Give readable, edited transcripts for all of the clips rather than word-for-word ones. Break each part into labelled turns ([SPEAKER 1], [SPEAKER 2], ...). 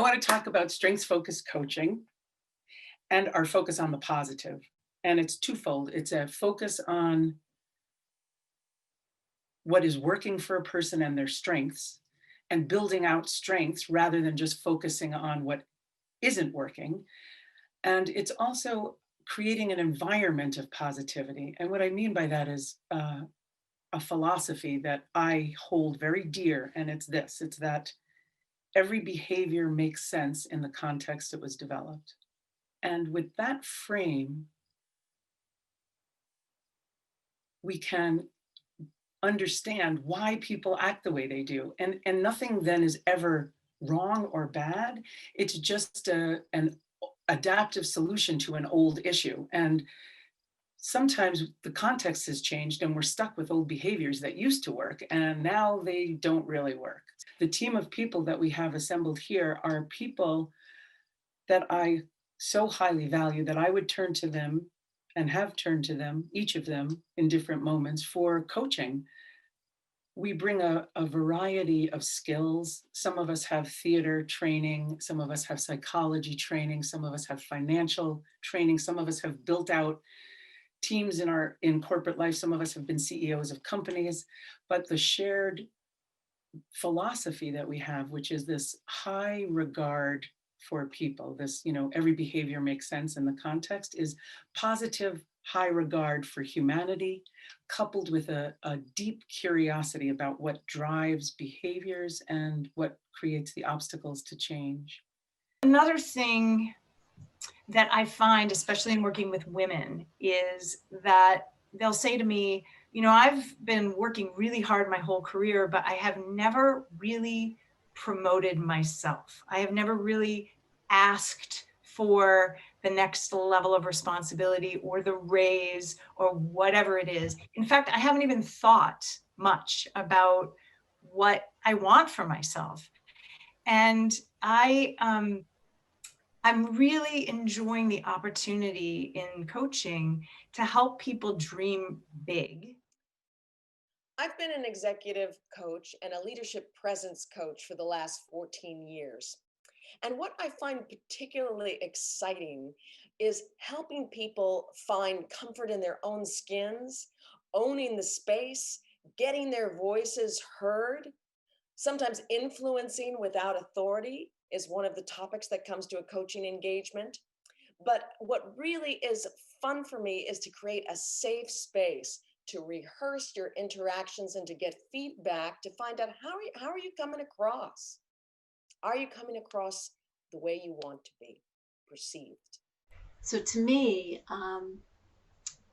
[SPEAKER 1] I want to talk about strengths focused coaching and our focus on the positive. And it's twofold. It's a focus on what is working for a person and their strengths and building out strengths rather than just focusing on what isn't working. And it's also creating an environment of positivity. And what I mean by that is a philosophy that I hold very dear. And it's this, it's that every behavior makes sense in the context it was developed. And with that frame, we can understand why people act the way they do. And nothing then is ever wrong or bad. It's just an adaptive solution to an old issue. And sometimes the context has changed and we're stuck with old behaviors that used to work and now they don't really work. The team of people that we have assembled here are people that I so highly value that I would turn to them and have turned to them, each of them in different moments for coaching. We bring a variety of skills. Some of us have theater training, some of us have psychology training, some of us have financial training, some of us have built out teams in corporate life, some of us have been CEOs of companies, but the shared philosophy that we have, which is this high regard for people, this, every behavior makes sense in the context, is positive, high regard for humanity, coupled with a deep curiosity about what drives behaviors and what creates the obstacles to change.
[SPEAKER 2] Another thing that I find, especially in working with women, is that they'll say to me, I've been working really hard my whole career, but I have never really promoted myself. I have never really asked for the next level of responsibility or the raise or whatever it is. In fact, I haven't even thought much about what I want for myself. And I'm really enjoying the opportunity in coaching to help people dream big.
[SPEAKER 3] I've been an executive coach and a leadership presence coach for the last 14 years. And what I find particularly exciting is helping people find comfort in their own skins, owning the space, getting their voices heard. Sometimes influencing without authority is one of the topics that comes to a coaching engagement. But what really is fun for me is to create a safe space to rehearse your interactions and to get feedback to find out how are you coming across? Are you coming across the way you want to be perceived?
[SPEAKER 4] So to me,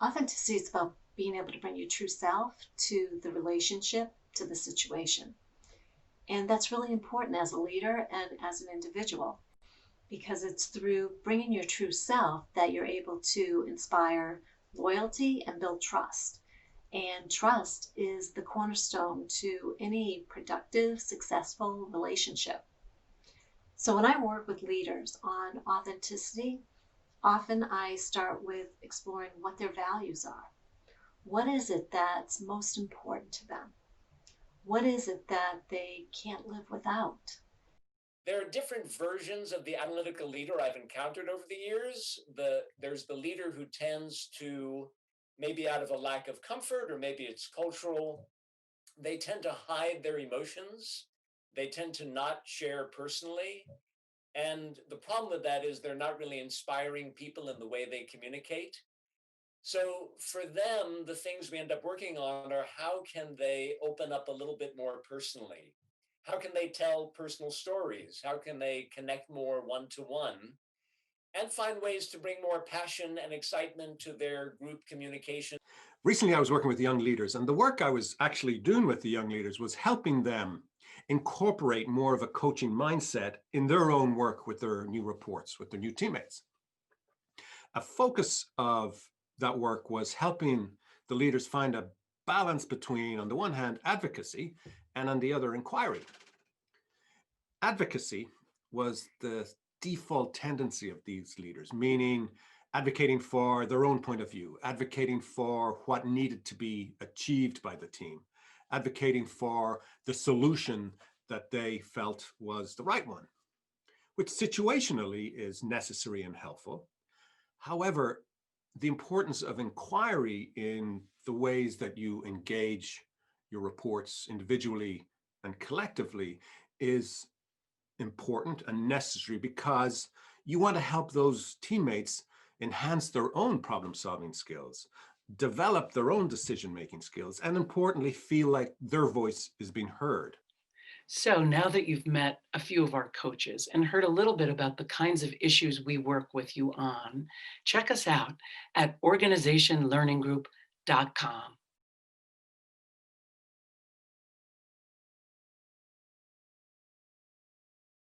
[SPEAKER 4] authenticity is about being able to bring your true self to the relationship, to the situation. And that's really important as a leader and as an individual, because it's through bringing your true self that you're able to inspire loyalty and build trust. And trust is the cornerstone to any productive, successful relationship. So when I work with leaders on authenticity, often I start with exploring what their values are. What is it that's most important to them? What is it that they can't live without?
[SPEAKER 5] There are different versions of the analytical leader I've encountered over the years. There's the leader who tends to, maybe out of a lack of comfort, or maybe it's cultural, they tend to hide their emotions. They tend to not share personally. And the problem with that is they're not really inspiring people in the way they communicate. So for them, the things we end up working on are how can they open up a little bit more personally? How can they tell personal stories? How can they connect more one-to-one and find ways to bring more passion and excitement to their group communication?
[SPEAKER 6] Recently, I was working with young leaders, and the work I was actually doing with the young leaders was helping them incorporate more of a coaching mindset in their own work with their new reports, with their new teammates. A focus of that work was helping the leaders find a balance between, on the one hand, advocacy, and on the other, inquiry. Advocacy was the default tendency of these leaders, meaning advocating for their own point of view, advocating for what needed to be achieved by the team, advocating for the solution that they felt was the right one. which situationally is necessary and helpful. However, the importance of inquiry in the ways that you engage your reports individually and collectively is important and necessary, because you want to help those teammates enhance their own problem-solving skills, develop their own decision-making skills, and importantly, feel like their voice is being heard.
[SPEAKER 1] So now that you've met a few of our coaches and heard a little bit about the kinds of issues we work with you on, check us out at organizationlearninggroup.com.